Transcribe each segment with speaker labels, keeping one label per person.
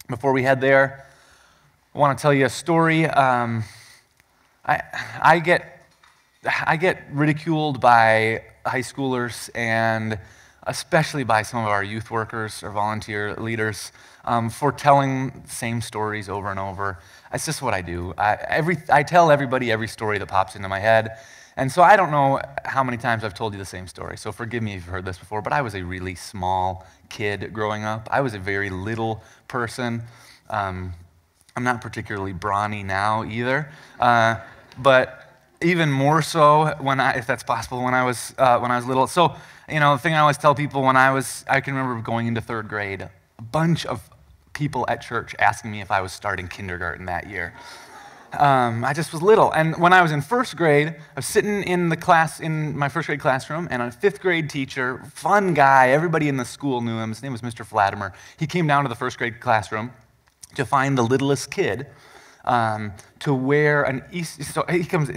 Speaker 1: Before we head there, I want to tell you a story. I get ridiculed by high schoolers and especially by some of our youth workers or volunteer leaders for telling the same stories over and over. It's just what I do. I tell everybody every story that pops into my head. And so I don't know how many times I've told you the same story. So forgive me if you've heard this before, but I was a really small kid growing up. I was a very little person. I'm not particularly brawny now either. But even more so if that's possible, when I was little. So, the thing I always tell people I can remember going into third grade, a bunch of people at church asking me if I was starting kindergarten that year. I just was little. And when I was in first grade, I was sitting in my first grade classroom, and a fifth grade teacher, fun guy, everybody in the school knew him. His name was Mr. Flatimer. He came down to the first grade classroom to find the littlest kid to wear an Easter. So he calls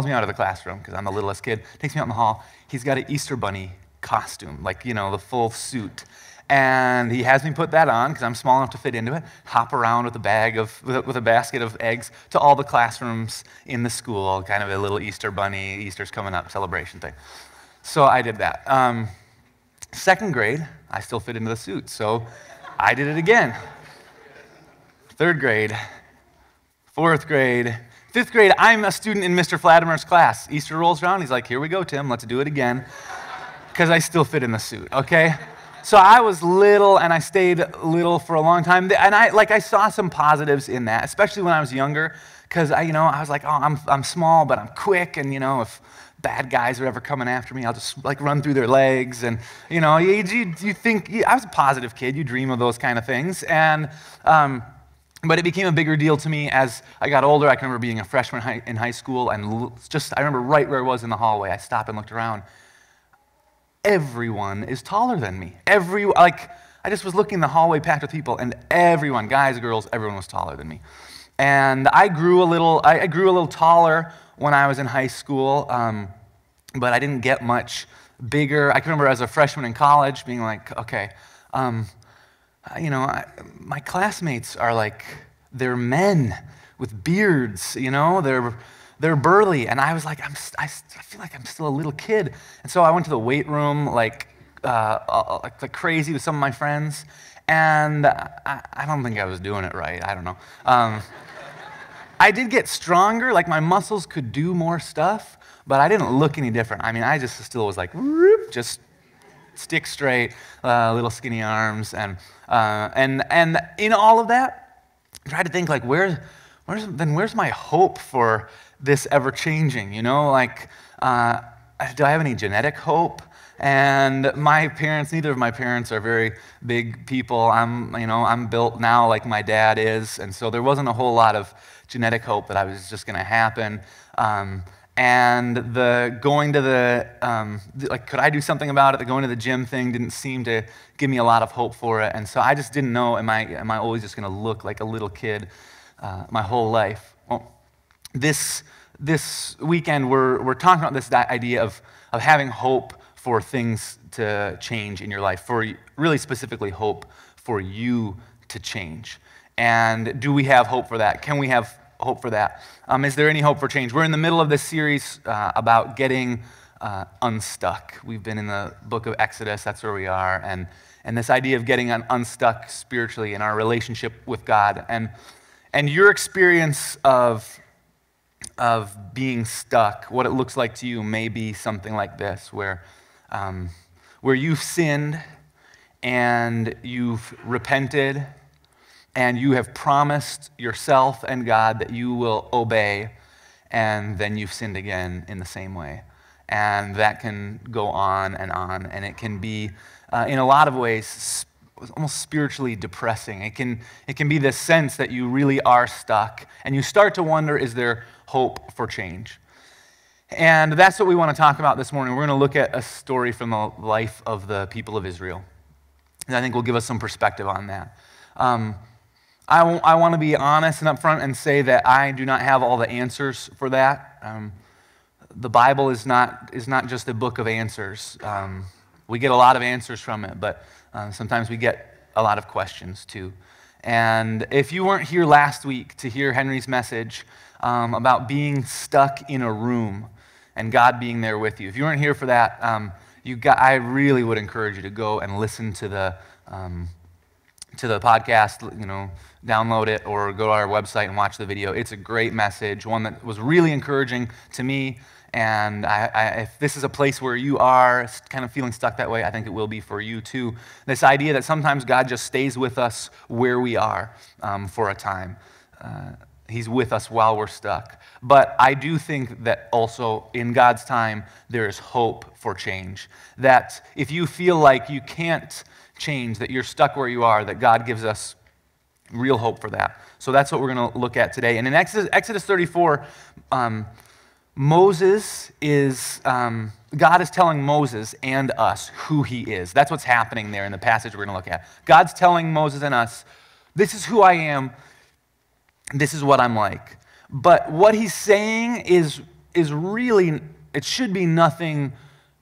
Speaker 1: me out of the classroom because I'm the littlest kid. Takes me out in the hall. He's got an Easter bunny costume, the full suit. And he has me put that on because I'm small enough to fit into it. Hop around with a basket of eggs to all the classrooms in the school, kind of a little Easter bunny, Easter's coming up celebration thing. So I did that. Second grade, I still fit into the suit, so I did it again. Third grade, fourth grade, fifth grade, I'm a student in Mr. Flatimer's class. Easter rolls around, he's like, here we go, Tim, let's do it again. Because I still fit in the suit, okay? So I was little, and I stayed little for a long time. And I saw some positives in that, especially when I was younger, because I was like, oh, I'm small, but I'm quick, and if bad guys are ever coming after me, I'll just run through their legs. And you think I was a positive kid. You dream of those kind of things, and but it became a bigger deal to me as I got older. I can remember being a freshman in high school, and I remember right where I was in the hallway. I stopped and looked around. Everyone is taller than me. I just was looking in the hallway packed with people, and everyone, guys, girls, everyone was taller than me. And I grew a little taller when I was in high school, but I didn't get much bigger. I can remember as a freshman in college being like, okay, my classmates are they're men with beards, they're burly, and I was like, I feel like I'm still a little kid. And so I went to the weight room like crazy with some of my friends, and I don't think I was doing it right. I don't know. I did get stronger, my muscles could do more stuff, but I didn't look any different. I mean, I just still was just stick straight, little skinny arms, and in all of that, I tried to think where's my hope for this ever changing? Do I have any genetic hope? And neither of my parents are very big people. I'm built now like my dad is, and so there wasn't a whole lot of genetic hope that I was just going to happen. And the going to could I do something about it? The going to the gym thing didn't seem to give me a lot of hope for it, and so I just didn't know, am I always just going to look like a little kid my whole life? Well, this weekend we're talking about this idea of having hope for things to change in your life, for really specifically hope for you to change. And do we have hope for that? Can we have hope for that? Is there any hope for change? We're in the middle of this series about getting unstuck. We've been in the book of Exodus, that's where we are, and this idea of getting unstuck spiritually in our relationship with God. And your experience of being stuck, what it looks like to you may be something like this, where you've sinned and you've repented and you have promised yourself and God that you will obey, and then you've sinned again in the same way. And that can go on, and it can be, in a lot of ways, almost spiritually depressing. It can be this sense that you really are stuck, and you start to wonder, is there hope for change? And that's what we want to talk about this morning. We're going to look at a story from the life of the people of Israel, and I think will give us some perspective on that. I want to be honest and upfront and say that I do not have all the answers for that. The Bible is not just a book of answers. We get a lot of answers from it, but sometimes we get a lot of questions too. And if you weren't here last week to hear Henry's message about being stuck in a room and God being there with you, if you weren't here for that, I really would encourage you to go and listen to the podcast, download it or go to our website and watch the video. It's a great message, one that was really encouraging to me. And if this is a place where you are kind of feeling stuck that way, I think it will be for you too. This idea that sometimes God just stays with us where we are for a time. He's with us while we're stuck. But I do think that also in God's time, there is hope for change. That if you feel like you can't change, that you're stuck where you are, that God gives us real hope for that. So that's what we're going to look at today. And in Exodus 34, Moses is, God is telling Moses and us who he is. That's what's happening there in the passage we're going to look at. God's telling Moses and us, this is who I am, this is what I'm like. But what he's saying is really, it should be nothing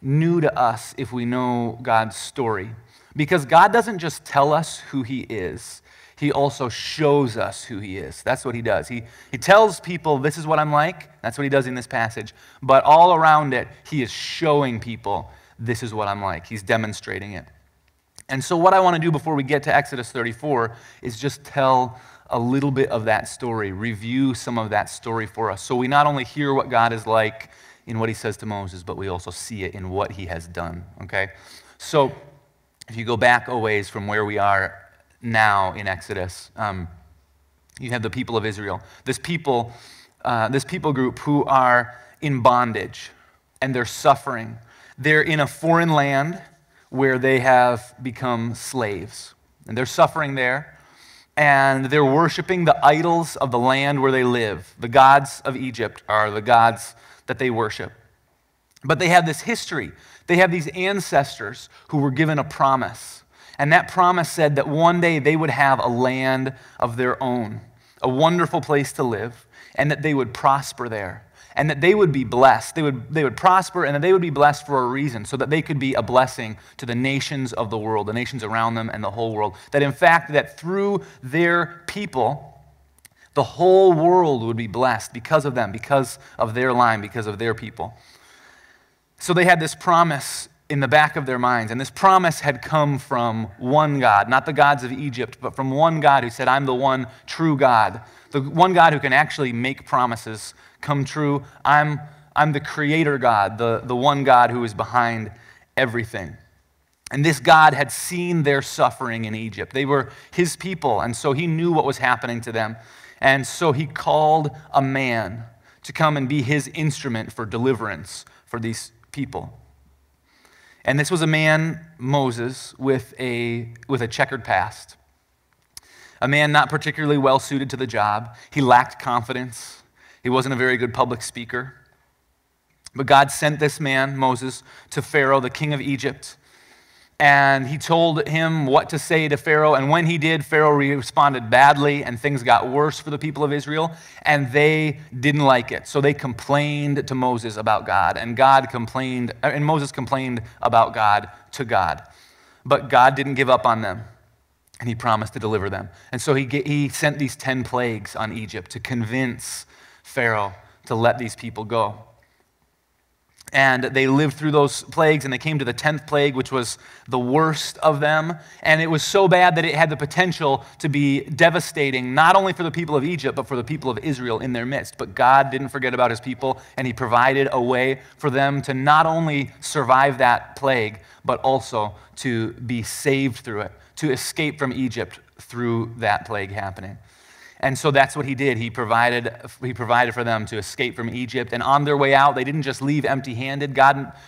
Speaker 1: new to us if we know God's story. Because God doesn't just tell us who he is, he also shows us who he is. That's what he does. He tells people, this is what I'm like. That's what he does in this passage. But all around it, he is showing people, this is what I'm like. He's demonstrating it. And so what I want to do before we get to Exodus 34 is just tell a little bit of that story, review some of that story for us. So we not only hear what God is like in what he says to Moses, but we also see it in what he has done, okay? So if you go back a ways from where we are now in Exodus, you have the people of Israel. This people group who are in bondage and they're suffering. They're in a foreign land where they have become slaves. And they're suffering there. And they're worshiping the idols of the land where they live. The gods of Egypt are the gods that they worship. But they have this history. They have these ancestors who were given a promise. And that promise said that one day they would have a land of their own, a wonderful place to live, and that they would prosper there, and that they would be blessed. They would prosper, and that they would be blessed for a reason, so that they could be a blessing to the nations of the world, the nations around them and the whole world. That in fact, that through their people, the whole world would be blessed because of them, because of their line, because of their people. So they had this promise in the back of their minds, and this promise had come from one God, not the gods of Egypt, but from one God who said, I'm the one true God, the one God who can actually make promises come true. I'm the creator God, the one God who is behind everything. And this God had seen their suffering in Egypt. They were his people, and so he knew what was happening to them. And so he called a man to come and be his instrument for deliverance for these people. And this was a man, Moses, with a checkered past. A man not particularly well suited to the job. He lacked confidence. He wasn't a very good public speaker. But God sent this man, Moses, to Pharaoh, the king of Egypt. And he told him what to say to Pharaoh. And when he did, Pharaoh responded badly, and things got worse for the people of Israel. And they didn't like it. So they complained to Moses about God. And Moses complained about God to God. But God didn't give up on them. And he promised to deliver them. And so he sent these 10 plagues on Egypt to convince Pharaoh to let these people go. And they lived through those plagues, and they came to the 10th plague, which was the worst of them. And it was so bad that it had the potential to be devastating, not only for the people of Egypt, but for the people of Israel in their midst. But God didn't forget about his people, and he provided a way for them to not only survive that plague, but also to be saved through it, to escape from Egypt through that plague happening. And so that's what he did. He provided for them to escape from Egypt. And on their way out, they didn't just leave empty-handed. God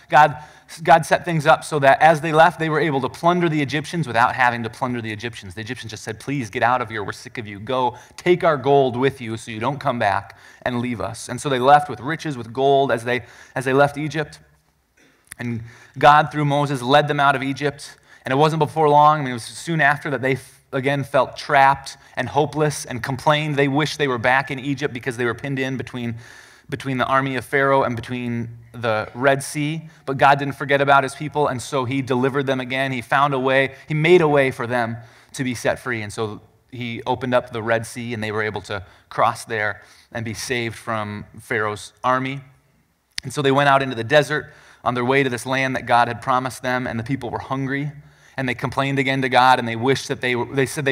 Speaker 1: set things up so that as they left, they were able to plunder the Egyptians without having to plunder the Egyptians. The Egyptians just said, please get out of here. We're sick of you. Go take our gold with you so you don't come back and leave us. And so they left with riches, with gold as they left Egypt. And God, through Moses, led them out of Egypt. And it wasn't before long, it was soon after that they again felt trapped and hopeless and complained. They wished they were back in Egypt because they were pinned in between the army of Pharaoh and between the Red Sea. But God didn't forget about his people, and so he delivered them again. He found a way. He made a way for them to be set free. And so he opened up the Red Sea, and they were able to cross there and be saved from Pharaoh's army. And so they went out into the desert on their way to this land that God had promised them, and the people were hungry. And they complained again to God, and they said they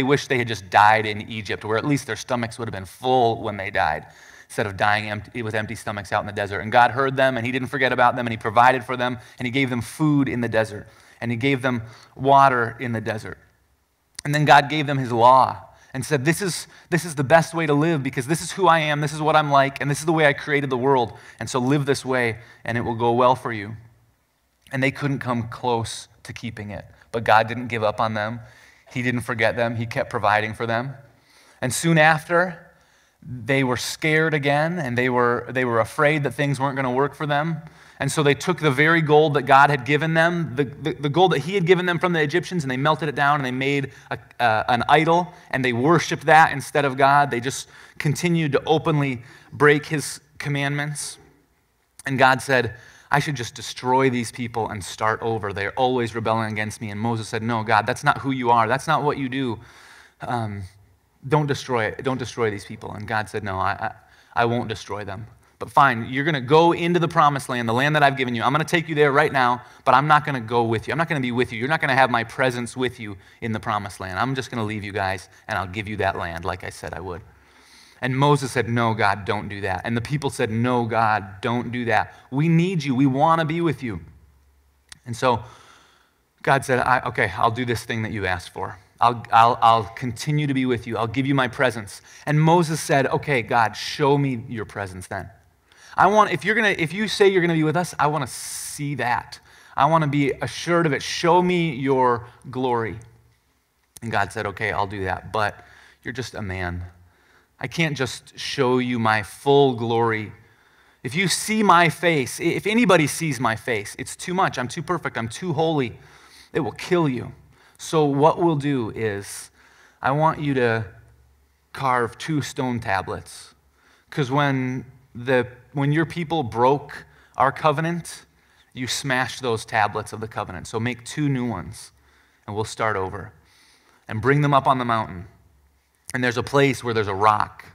Speaker 1: wished they had just died in Egypt, where at least their stomachs would have been full when they died, instead of dying with empty stomachs out in the desert. And God heard them, and he didn't forget about them, and he provided for them, and he gave them food in the desert, and he gave them water in the desert. And then God gave them his law and said, this is the best way to live, because this is who I am, this is what I'm like, and this is the way I created the world. And so live this way, and it will go well for you. And they couldn't come close to keeping it. But God didn't give up on them. He didn't forget them. He kept providing for them. And soon after, they were scared again, and they were afraid that things weren't going to work for them. And so they took the very gold that God had given them, the gold that he had given them from the Egyptians, and they melted it down, and they made an idol, and they worshiped that instead of God. They just continued to openly break his commandments. And God said, I should just destroy these people and start over. They're always rebelling against me. And Moses said, no, God, that's not who you are. That's not what you do. Don't destroy it. Don't destroy these people. And God said, no, I won't destroy them. But fine, you're going to go into the promised land, the land that I've given you. I'm going to take you there right now, but I'm not going to go with you. I'm not going to be with you. You're not going to have my presence with you in the promised land. I'm just going to leave you guys, and I'll give you that land like I said I would. And Moses said, no, God, don't do that. And the people said, no, God, don't do that. We need you. We want to be with you. And so God said, okay, I'll do this thing that you asked for. I'll continue to be with you. I'll give you my presence. And Moses said, okay, God, show me your presence then. If you say you're going to be with us, I want to see that. I want to be assured of it. Show me your glory. And God said, okay, I'll do that. But you're just a man. I can't just show you my full glory. If you see my face, if anybody sees my face, it's too much. I'm too perfect. I'm too holy. It will kill you. So what we'll do is I want you to carve 2 stone tablets. Because when your people broke our covenant, you smashed those tablets of the covenant. So make 2 new ones, and we'll start over. And bring them up on the mountain. And there's a place where there's a rock.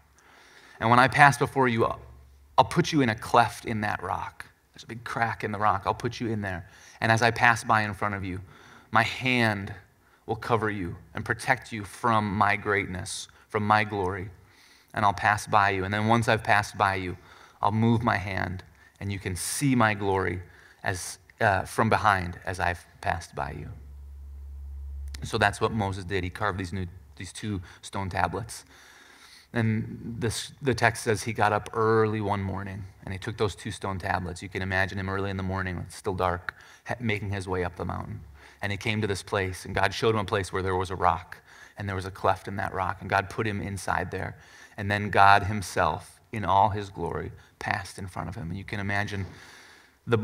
Speaker 1: And when I pass before you, I'll put you in a cleft in that rock. There's a big crack in the rock. I'll put you in there. And as I pass by in front of you, my hand will cover you and protect you from my greatness, from my glory. And I'll pass by you. And then once I've passed by you, I'll move my hand, and you can see my glory as from behind as I've passed by you. So that's what Moses did. He carved these 2 stone tablets. And the text says he got up early one morning, and he took those 2 stone tablets. You can imagine him early in the morning, it's still dark, making his way up the mountain. And he came to this place, and God showed him a place where there was a rock, and there was a cleft in that rock, and God put him inside there. And then God himself, in all his glory, passed in front of him. And you can imagine the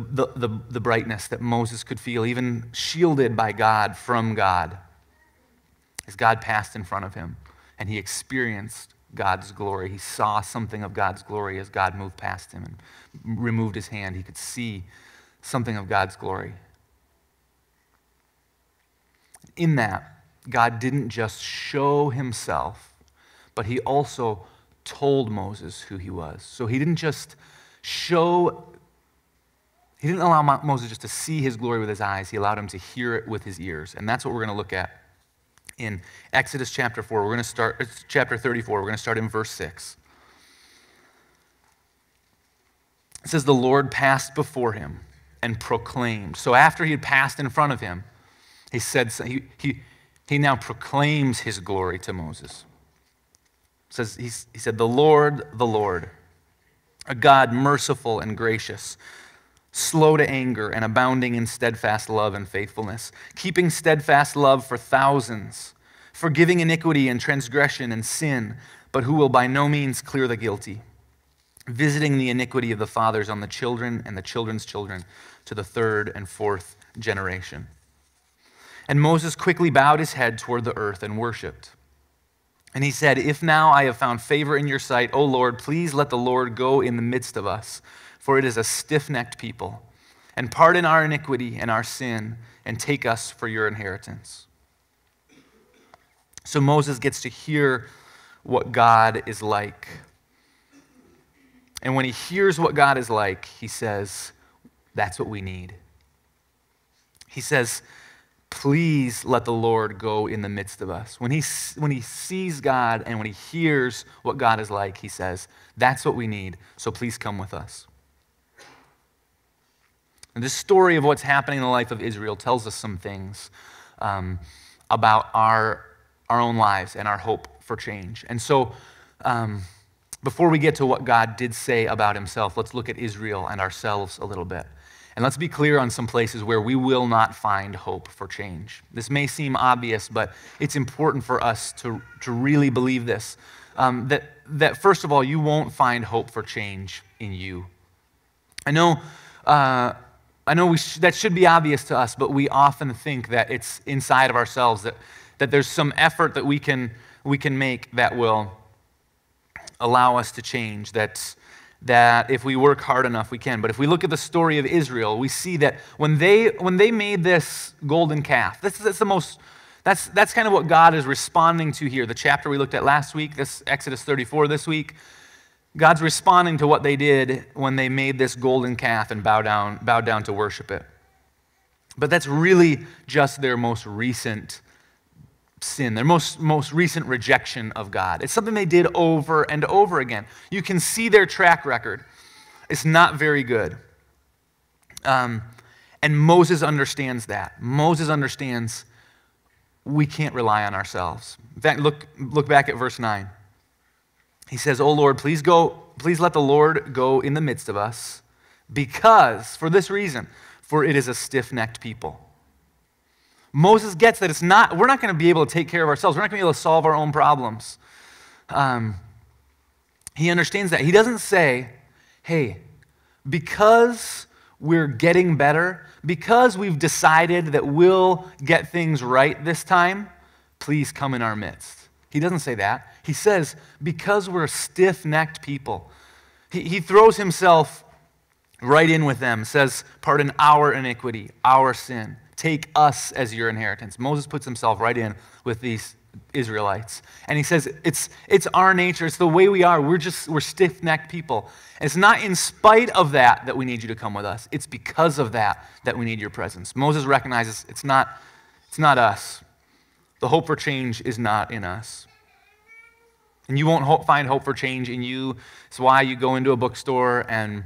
Speaker 1: brightness that Moses could feel, even shielded by God from God, as God passed in front of him, and he experienced God's glory. He saw something of God's glory as God moved past him and removed his hand. He could see something of God's glory. In that, God didn't just show himself, but he also told Moses who he was. So he didn't allow Moses just to see his glory with his eyes. He allowed him to hear it with his ears. And that's what we're going to look at in Exodus chapter 4. We're going to start, it's chapter 34. We're going to start in verse 6. It says, the Lord passed before him and proclaimed. So after he had passed in front of him, he said, he now proclaims his glory to Moses. It says, he said, the Lord, a God merciful and gracious, slow to anger and abounding in steadfast love and faithfulness, keeping steadfast love for thousands, forgiving iniquity and transgression and sin, but who will by no means clear the guilty, visiting the iniquity of the fathers on the children and the children's children to the 3rd and 4th generation. And Moses quickly bowed his head toward the earth and worshiped. And he said, if now I have found favor in your sight, O Lord, please let the Lord go in the midst of us, for it is a stiff-necked people, and pardon our iniquity and our sin, and take us for your inheritance. So Moses gets to hear what God is like. And when he hears what God is like, he says, that's what we need. He says, please let the Lord go in the midst of us. When he sees God and when he hears what God is like, he says, that's what we need, so please come with us. And this story of what's happening in the life of Israel tells us some things about our own lives and our hope for change. And so before we get to what God did say about himself, let's look at Israel and ourselves a little bit. And let's be clear on some places where we will not find hope for change. This may seem obvious, but it's important for us to really believe this. That first of all, you won't find hope for change in you. I know that should be obvious to us, but we often think that it's inside of ourselves, that there's some effort that we can make that will allow us to change, that if we work hard enough, we can. But if we look at the story of Israel, we see that when they made this golden calf, that's kind of what God is responding to here. The chapter we looked at last week, this Exodus 34 this week, God's responding to what they did when they made this golden calf and bowed down to worship it. But that's really just their most recent sin, their most recent rejection of God. It's something they did over and over again. You can see their track record. It's not very good. And Moses understands that. Moses understands we can't rely on ourselves. In fact, look back at verse 9. He says, "O Lord, please let the Lord go in the midst of us, because, for this reason, for it is a stiff-necked people." Moses gets that we're not going to be able to take care of ourselves. We're not going to be able to solve our own problems. He understands that. He doesn't say, hey, because we're getting better, because we've decided that we'll get things right this time, please come in our midst. He doesn't say that. He says, because we're stiff-necked people. He throws himself right in with them, says, pardon our iniquity, our sin. Take us as your inheritance. Moses puts himself right in with these Israelites. And he says, it's our nature. It's the way we are. We're stiff-necked people. And it's not in spite of that we need you to come with us. It's because of that we need your presence. Moses recognizes it's not us. The hope for change is not in us. And you won't find hope for change in you. It's why you go into a bookstore and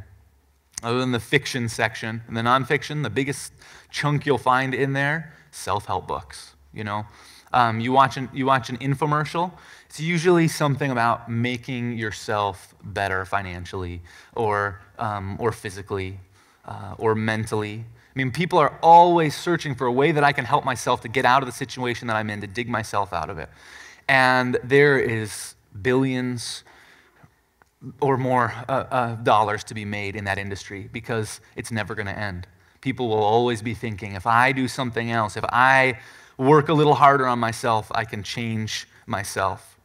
Speaker 1: other than the fiction section and the nonfiction, the biggest chunk you'll find in there, self-help books. You watch an infomercial. It's usually something about making yourself better financially, or physically, or mentally. I mean, people are always searching for a way that I can help myself to get out of the situation that I'm in, to dig myself out of it. And there is billions or more dollars to be made in that industry, because it's never going to end. People will always be thinking, if I do something else, if I work a little harder on myself, I can change myself.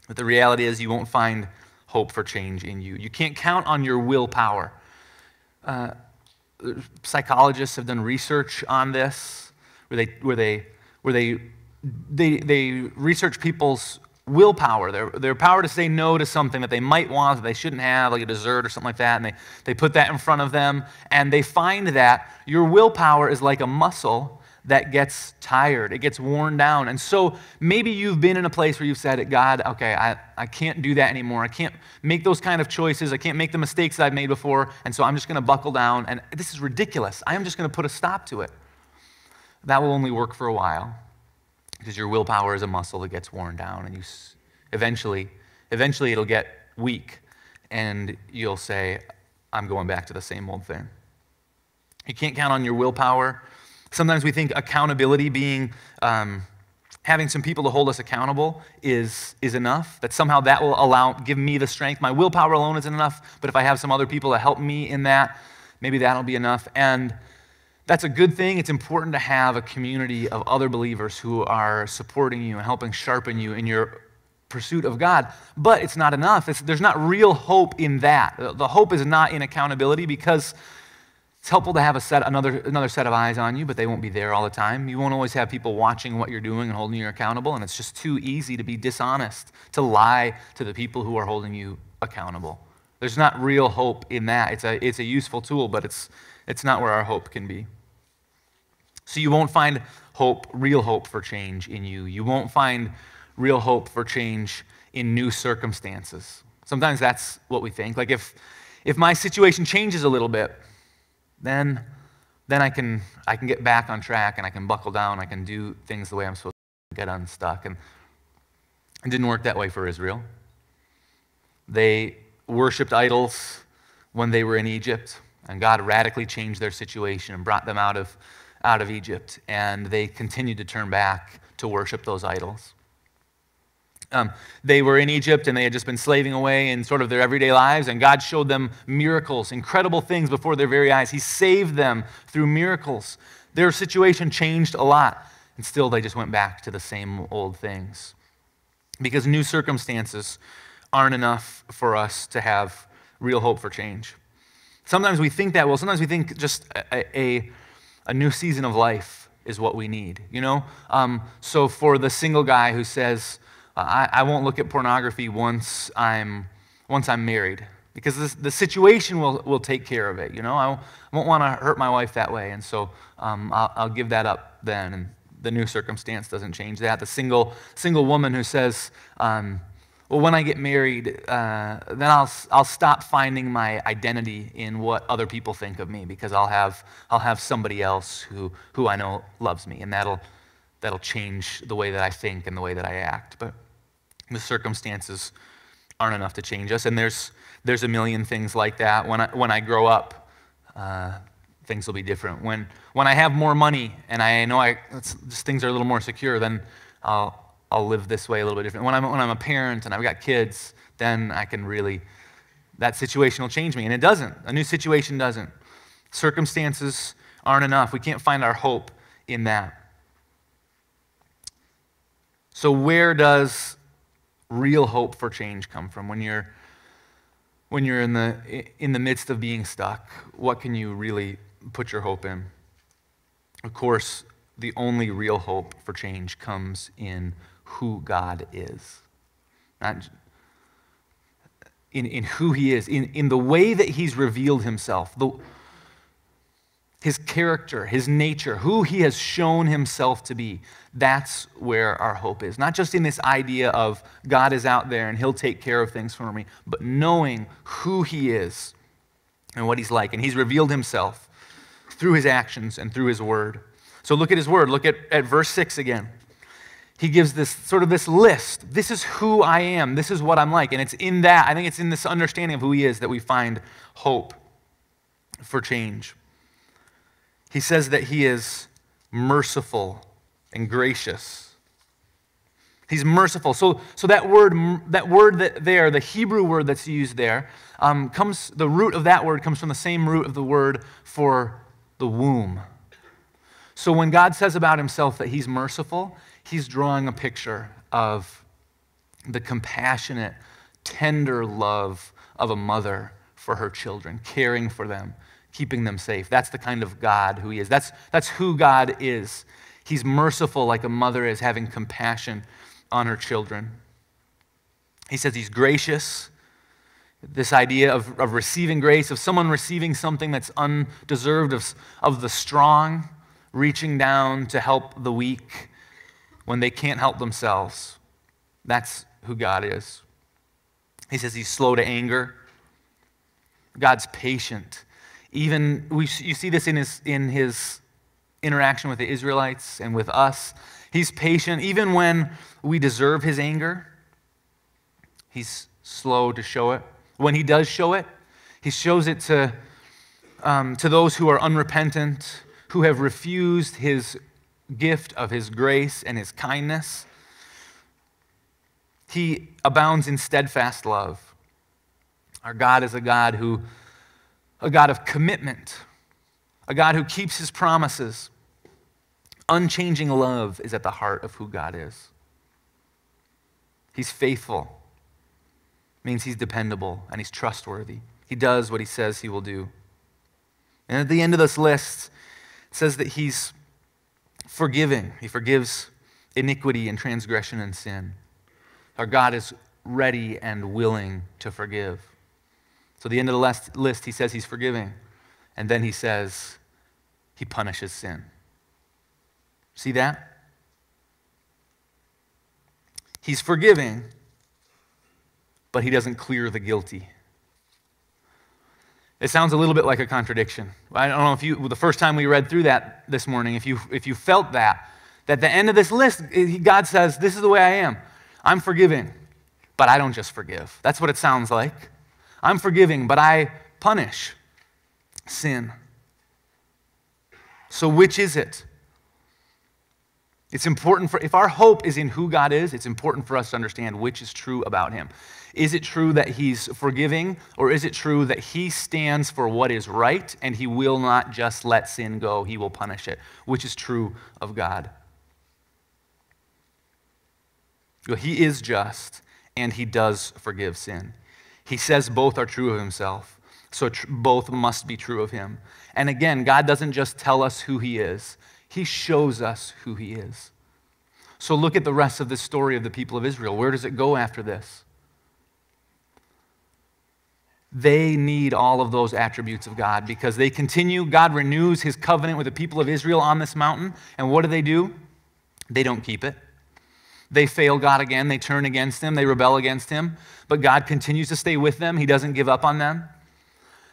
Speaker 1: But the reality is you won't find hope for change in you. You can't count on your willpower. Psychologists have done research on this, where they research people's willpower, their power to say no to something that they might want, that they shouldn't have, like a dessert or something like that, and they put that in front of them, and they find that your willpower is like a muscle that gets tired, it gets worn down. And so maybe you've been in a place where you've said, God, okay, I can't do that anymore. I can't make those kind of choices. I can't make the mistakes that I've made before, and so I'm just going to buckle down, and this is ridiculous. I am just going to put a stop to it. That will only work for a while, because your willpower is a muscle that gets worn down, and eventually it'll get weak, and you'll say, I'm going back to the same old thing. You can't count on your willpower. Sometimes we think accountability, being having some people to hold us accountable, is enough, that somehow that will give me the strength. My willpower alone isn't enough, but if I have some other people to help me in that, maybe that'll be enough. And that's a good thing. It's important to have a community of other believers who are supporting you and helping sharpen you in your pursuit of God. But it's not enough. There's not real hope in that. The hope is not in accountability, because It's helpful to have another set of eyes on you, but they won't be there all the time. You won't always have people watching what you're doing and holding you accountable, and it's just too easy to be dishonest, to lie to the people who are holding you accountable. There's not real hope in that. It's a useful tool, but it's not where our hope can be. So you won't find real hope for change in you. You won't find real hope for change in new circumstances. Sometimes that's what we think. Like if my situation changes a little bit, then I can get back on track and I can buckle down. I can do things the way I'm supposed to, get unstuck. And it didn't work that way for Israel. They worshipped idols when they were in Egypt, and God radically changed their situation and brought them out of Egypt. And they continued to turn back to worship those idols. They were in Egypt and they had just been slaving away in sort of their everyday lives, and God showed them miracles, incredible things before their very eyes. He saved them through miracles. Their situation changed a lot, and still they just went back to the same old things. Because new circumstances aren't enough for us to have real hope for change. Sometimes we think that, sometimes we think just a new season of life is what we need, you know? So for the single guy who says, I won't look at pornography once I'm married, because the situation will take care of it. You know, I won't want to hurt my wife that way, and so I'll give that up then. And the new circumstance doesn't change that. The single woman who says, well, when I get married, then I'll stop finding my identity in what other people think of me, because I'll have somebody else who I know loves me, and that'll change the way that I think and the way that I act. But the circumstances aren't enough to change us, and there's a million things like that. When I grow up, things will be different. When I have more money and I know things are a little more secure, then I'll live this way a little bit different. When I'm a parent and I've got kids, then that situation will change me, and it doesn't. A new situation doesn't. Circumstances aren't enough. We can't find our hope in that. So where does real hope for change come from? When you're in the midst of being stuck, what can you really put your hope in? Of course, the only real hope for change comes in who God is. Not in who he is, in the way that he's revealed himself, his character, his nature, who he has shown himself to be. That's where our hope is. Not just in this idea of God is out there and he'll take care of things for me, but knowing who he is and what he's like. And he's revealed himself through his actions and through his word. So look at his word. Look at verse 6 again. He gives this list. This is who I am. This is what I'm like. And it's in that, I think it's in this understanding of who he is that we find hope for change. He says that he is merciful and gracious. He's merciful. So that word the Hebrew word that's used there, the root of that word comes from the same root of the word for the womb. So when God says about himself that he's merciful, he's drawing a picture of the compassionate, tender love of a mother for her children, caring for them, keeping them safe. That's the kind of God who he is. That's who God is. He's merciful like a mother is, having compassion on her children. He says he's gracious. This idea of receiving grace, of someone receiving something that's undeserved, of the strong reaching down to help the weak when they can't help themselves. That's who God is. He says he's slow to anger. God's patient. Even you see this in his interaction with the Israelites and with us. He's patient even when we deserve his anger. He's slow to show it. When he does show it, he shows it to those who are unrepentant, who have refused his gift of his grace and his kindness. He abounds in steadfast love. Our God is a God of commitment, a God who keeps his promises. Unchanging love is at the heart of who God is. He's faithful. Means he's dependable and he's trustworthy. He does what he says he will do. And at the end of this list, it says that he's forgiving. He forgives iniquity and transgression and sin. Our God is ready and willing to forgive. So at the end of the list, he says he's forgiving. And then he says he punishes sin. See that? He's forgiving, but he doesn't clear the guilty. It sounds a little bit like a contradiction. I don't know if you, the first time we read through that this morning, if you felt that at the end of this list, God says, this is the way I am. I'm forgiving, but I don't just forgive. That's what it sounds like. I'm forgiving, but I punish sin. So which is it? It's important if our hope is in who God is, it's important for us to understand which is true about him. Is it true that he's forgiving, or is it true that he stands for what is right and he will not just let sin go, he will punish it? Which is true of God? Well, he is just and he does forgive sin. He says both are true of himself, so both must be true of him. And again, God doesn't just tell us who he is, he shows us who he is. So look at the rest of the story of the people of Israel. Where does it go after this? They need all of those attributes of God because they continue. God renews his covenant with the people of Israel on this mountain. And what do? They don't keep it. They fail God again. They turn against him. They rebel against him. But God continues to stay with them. He doesn't give up on them.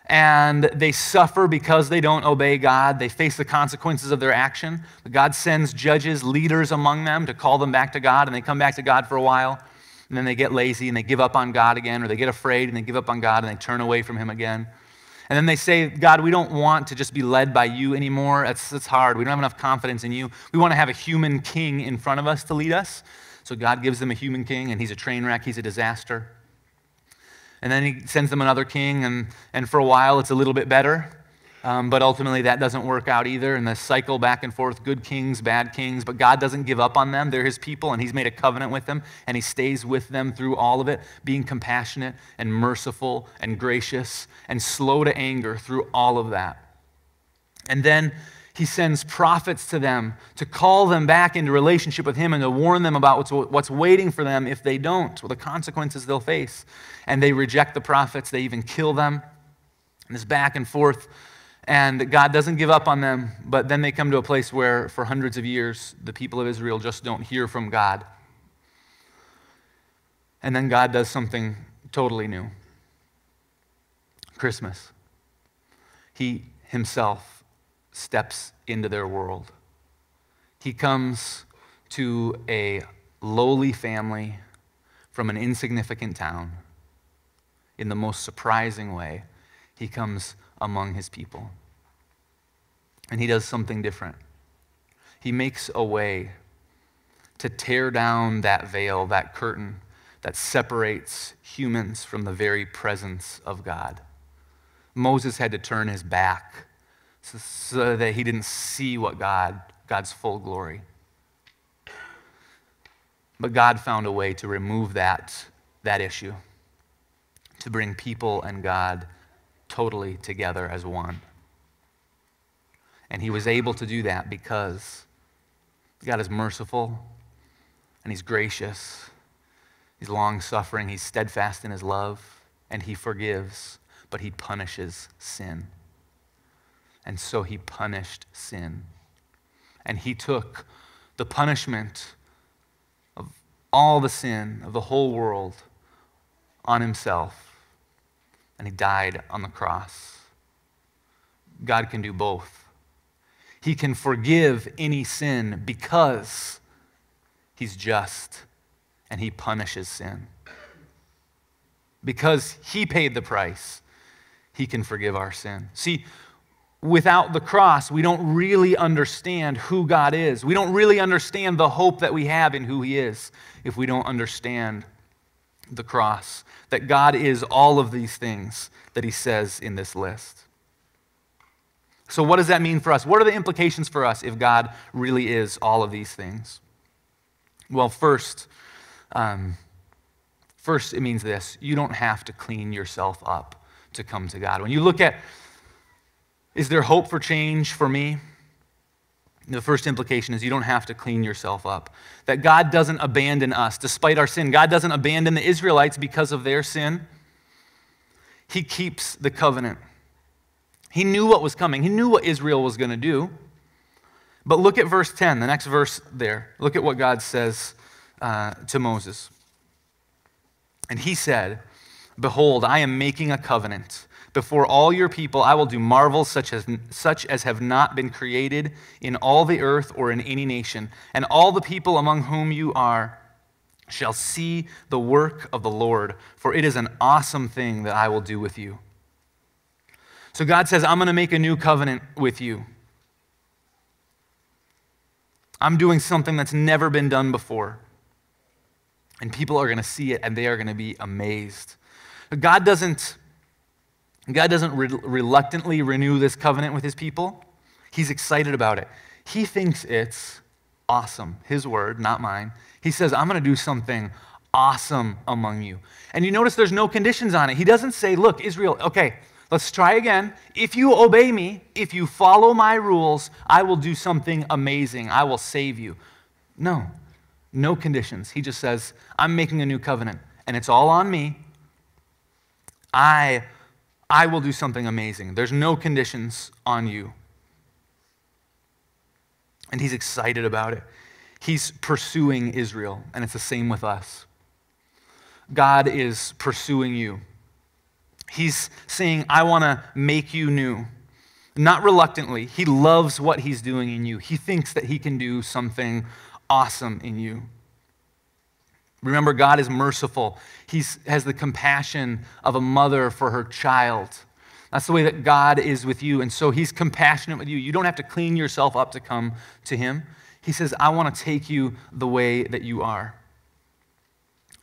Speaker 1: And they suffer because they don't obey God. They face the consequences of their action. But God sends judges, leaders among them to call them back to God. And they come back to God for a while. And then they get lazy and they give up on God again, or they get afraid and they give up on God and they turn away from him again. And then they say, God, we don't want to just be led by you anymore. It's hard. We don't have enough confidence in you. We want to have a human king in front of us to lead us. So God gives them a human king, and he's a train wreck. He's a disaster. And then he sends them another king, and for a while it's a little bit better. But ultimately that doesn't work out either. And the cycle back and forth, good kings, bad kings. But God doesn't give up on them. They're his people, and he's made a covenant with them. And he stays with them through all of it, being compassionate and merciful and gracious and slow to anger through all of that. And then he sends prophets to them to call them back into relationship with him and to warn them about what's waiting for them if they don't, or the consequences they'll face. And they reject the prophets. They even kill them. And this back and forth. And God doesn't give up on them, but then they come to a place where for hundreds of years, the people of Israel just don't hear from God. And then God does something totally new. Christmas. He himself steps into their world. He comes to a lowly family from an insignificant town. In the most surprising way, he comes among his people. And he does something different. He makes a way to tear down that veil, that curtain that separates humans from the very presence of God. Moses had to turn his back so that he didn't see God's full glory. But God found a way to remove that issue, to bring people and God totally together as one. And he was able to do that because God is merciful and he's gracious. He's long-suffering. He's steadfast in his love, and he forgives, but he punishes sin. And so he punished sin. And he took the punishment of all the sin of the whole world on himself. And he died on the cross. God can do both. He can forgive any sin because he's just and he punishes sin. Because he paid the price, he can forgive our sin. See, without the cross, we don't really understand who God is. We don't really understand the hope that we have in who he is if we don't understand the cross, that God is all of these things that he says in this list. So what does that mean for us? What are the implications for us if God really is all of these things? Well, first it means this: you don't have to clean yourself up to come to God. When you look at Is there hope for change for me? The first implication is you don't have to clean yourself up. That God doesn't abandon us despite our sin. God doesn't abandon the Israelites because of their sin. He keeps the covenant. He knew what was coming. He knew what Israel was going to do. But look at verse 10, the next verse there. Look at what God says to Moses. And he said, "Behold, I am making a covenant. Before all your people, I will do marvels such as have not been created in all the earth or in any nation. And all the people among whom you are shall see the work of the Lord, for it is an awesome thing that I will do with you." So God says, I'm going to make a new covenant with you. I'm doing something that's never been done before. And people are going to see it, and they are going to be amazed. But God doesn't reluctantly renew this covenant with his people. He's excited about it. He thinks it's awesome. His word, not mine. He says, I'm going to do something awesome among you. And you notice there's no conditions on it. He doesn't say, look, Israel, okay, let's try again. If you obey me, if you follow my rules, I will do something amazing. I will save you. No conditions. He just says, I'm making a new covenant, and it's all on me. I will do something amazing. There's no conditions on you. And he's excited about it. He's pursuing Israel, and it's the same with us. God is pursuing you. He's saying, I want to make you new. Not reluctantly. He loves what he's doing in you. He thinks that he can do something awesome in you. Remember, God is merciful. He has the compassion of a mother for her child. That's the way that God is with you. And so he's compassionate with you. You don't have to clean yourself up to come to him. He says, I want to take you the way that you are.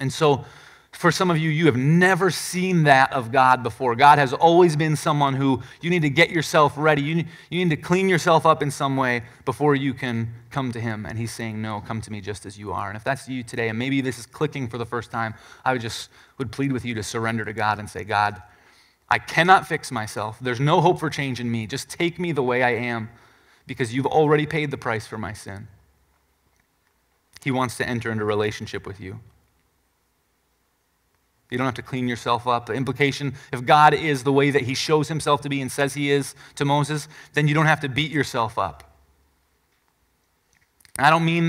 Speaker 1: And so for some of you, you have never seen that of God before. God has always been someone who you need to get yourself ready. You need to clean yourself up in some way before you can come to him. And he's saying, no, come to me just as you are. And if that's you today, and maybe this is clicking for the first time, I would plead with you to surrender to God and say, God, I cannot fix myself. There's no hope for change in me. Just take me the way I am, because you've already paid the price for my sin. He wants to enter into a relationship with you. You don't have to clean yourself up. The implication, if God is the way that he shows himself to be and says he is to Moses, then you don't have to beat yourself up. I don't mean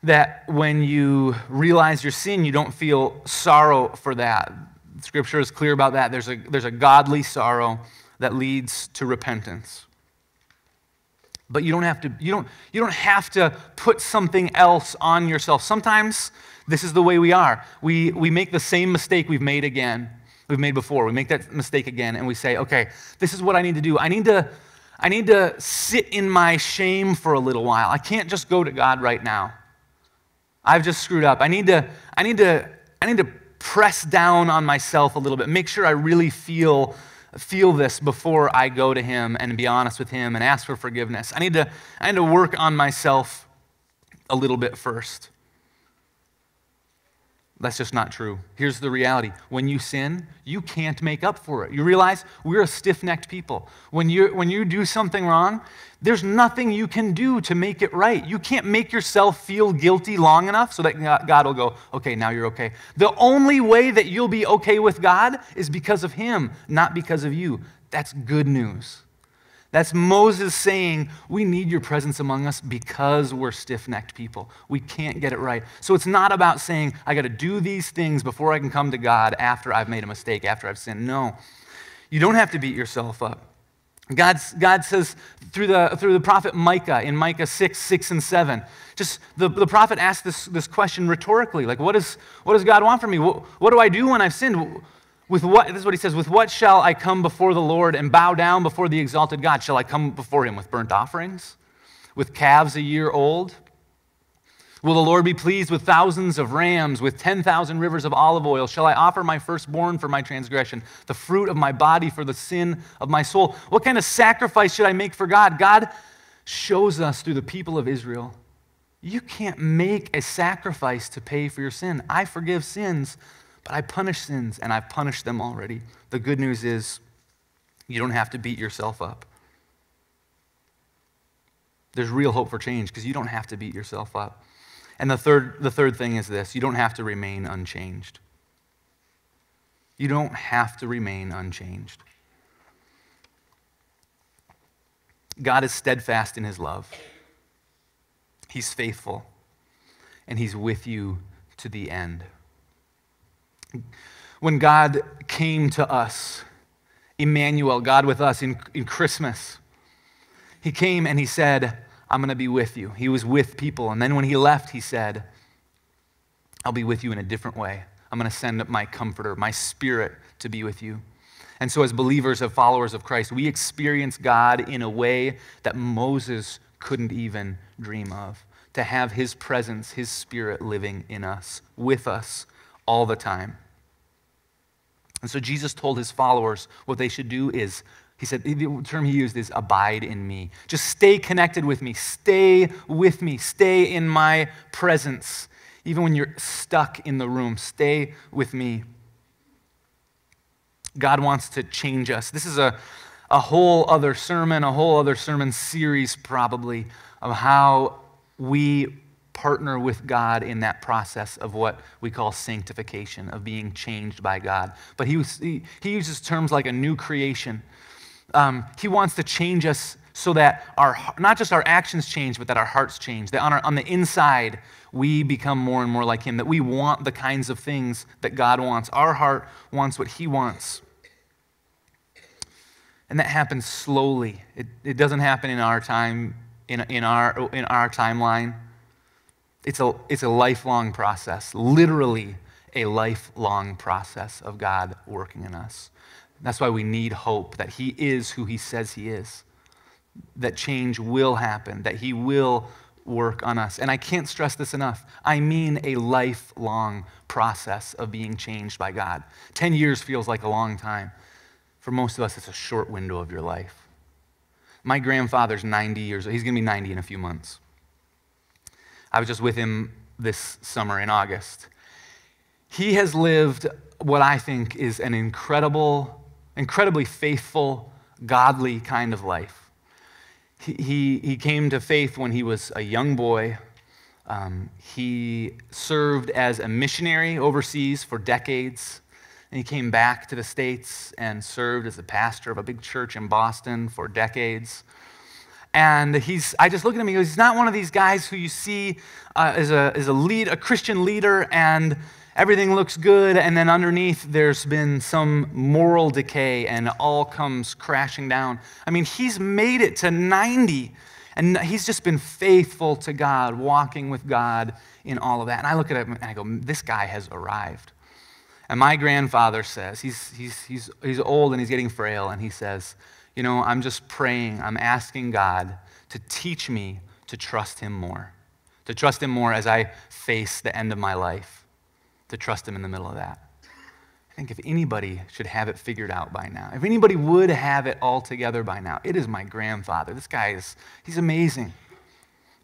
Speaker 1: that when you realize your sin, you don't feel sorrow for that. Scripture is clear about that. There's a godly sorrow that leads to repentance. But you don't have to put something else on yourself. Sometimes this is the way we are. We make the same mistake we've made before. We make that mistake again, and we say, okay, this is what I need to do. I need to sit in my shame for a little while. I can't just go to God right now. I've just screwed up. I need to press down on myself a little bit. Make sure I really feel this before I go to him and be honest with him and ask for forgiveness. I need to work on myself a little bit first. That's just not true. Here's the reality. When you sin, you can't make up for it. You realize we're a stiff-necked people. When you do something wrong, there's nothing you can do to make it right. You can't make yourself feel guilty long enough so that God will go, okay, now you're okay. The only way that you'll be okay with God is because of him, not because of you. That's good news. That's Moses saying, we need your presence among us because we're stiff-necked people. We can't get it right. So it's not about saying, I got to do these things before I can come to God after I've made a mistake, after I've sinned. No, you don't have to beat yourself up. God says through the prophet Micah, in Micah 6 and 7, just the prophet asked this question rhetorically, like, what does God want from me? What do I do when I've sinned? This is what he says, with what shall I come before the Lord and bow down before the exalted God? Shall I come before him with burnt offerings? With calves a year old? Will the Lord be pleased with thousands of rams, with 10,000 rivers of olive oil? Shall I offer my firstborn for my transgression, the fruit of my body for the sin of my soul? What kind of sacrifice should I make for God? God shows us through the people of Israel, you can't make a sacrifice to pay for your sin. I forgive sins, but I punish sins, and I've punished them already. The good news is You don't have to beat yourself up. There's real hope for change because you don't have to beat yourself up. And the third thing is this: you don't have to remain unchanged. You don't have to remain unchanged. God is steadfast in his love. He's faithful, and he's with you to the end. When God came to us, Emmanuel, God with us in Christmas, he came and he said, I'm going to be with you. He was with people. And then when he left, he said, I'll be with you in a different way. I'm going to send my comforter, my spirit, to be with you. And so as believers, as followers of Christ, we experience God in a way that Moses couldn't even dream of. To have his presence, his spirit living in us, with us all the time. And so Jesus told his followers what they should do is, he said, the term he used is abide in me. Just stay connected with me. Stay with me. Stay in my presence. Even when you're stuck in the room, stay with me. God wants to change us. This is a whole other sermon series probably, of how we partner with God in that process of what we call sanctification, of being changed by God. But he uses terms like a new creation. He wants to change us so that not just our actions change, but that our hearts change. That on the inside, we become more and more like him. That we want the kinds of things that God wants. Our heart wants what he wants. And that happens slowly. It doesn't happen in our time, in our timeline. It's a lifelong process, literally a lifelong process of God working in us. That's why we need hope that he is who he says he is, that change will happen, that he will work on us. And I can't stress this enough. I mean a lifelong process of being changed by God. 10 years feels like a long time. For most of us, it's a short window of your life. My grandfather's 90 years old. He's going to be 90 in a few months. I was just with him this summer in August. He has lived what I think is an incredibly faithful, godly kind of life. He came to faith when he was a young boy. He served as a missionary overseas for decades. And he came back to the States and served as a pastor of a big church in Boston for decades. And I just look at him, he's not one of these guys who you see as a Christian leader, and everything looks good, and then underneath there's been some moral decay, and it all comes crashing down. I mean, he's made it to 90, and he's just been faithful to God, walking with God in all of that. And I look at him and I go, this guy has arrived. And my grandfather says, he's old and he's getting frail, and he says, I'm just praying, I'm asking God to teach me to trust him more as I face the end of my life, to trust him in the middle of that. I think if anybody should have it figured out by now, if anybody would have it all together by now, it is my grandfather. This guy he's amazing.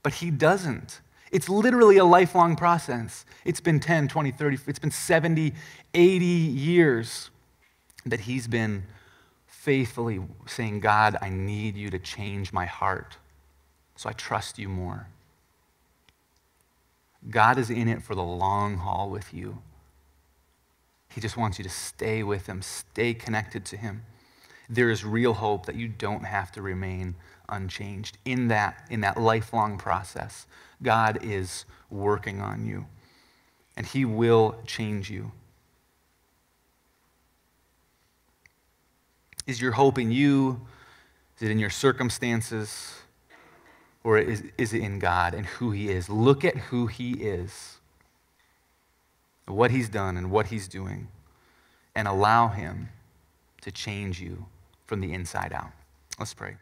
Speaker 1: But he doesn't. It's literally a lifelong process. It's been 10, 20, 30, it's been 70, 80 years that he's been faithfully saying, God, I need you to change my heart, so I trust you more. God is in it for the long haul with you. He just wants you to stay with him, stay connected to him. There is real hope that you don't have to remain unchanged. In that lifelong process, God is working on you, and he will change you. Is your hope in you? Is it in your circumstances? Or is it in God and who he is? Look at who he is, what he's done and what he's doing, and allow him to change you from the inside out. Let's pray.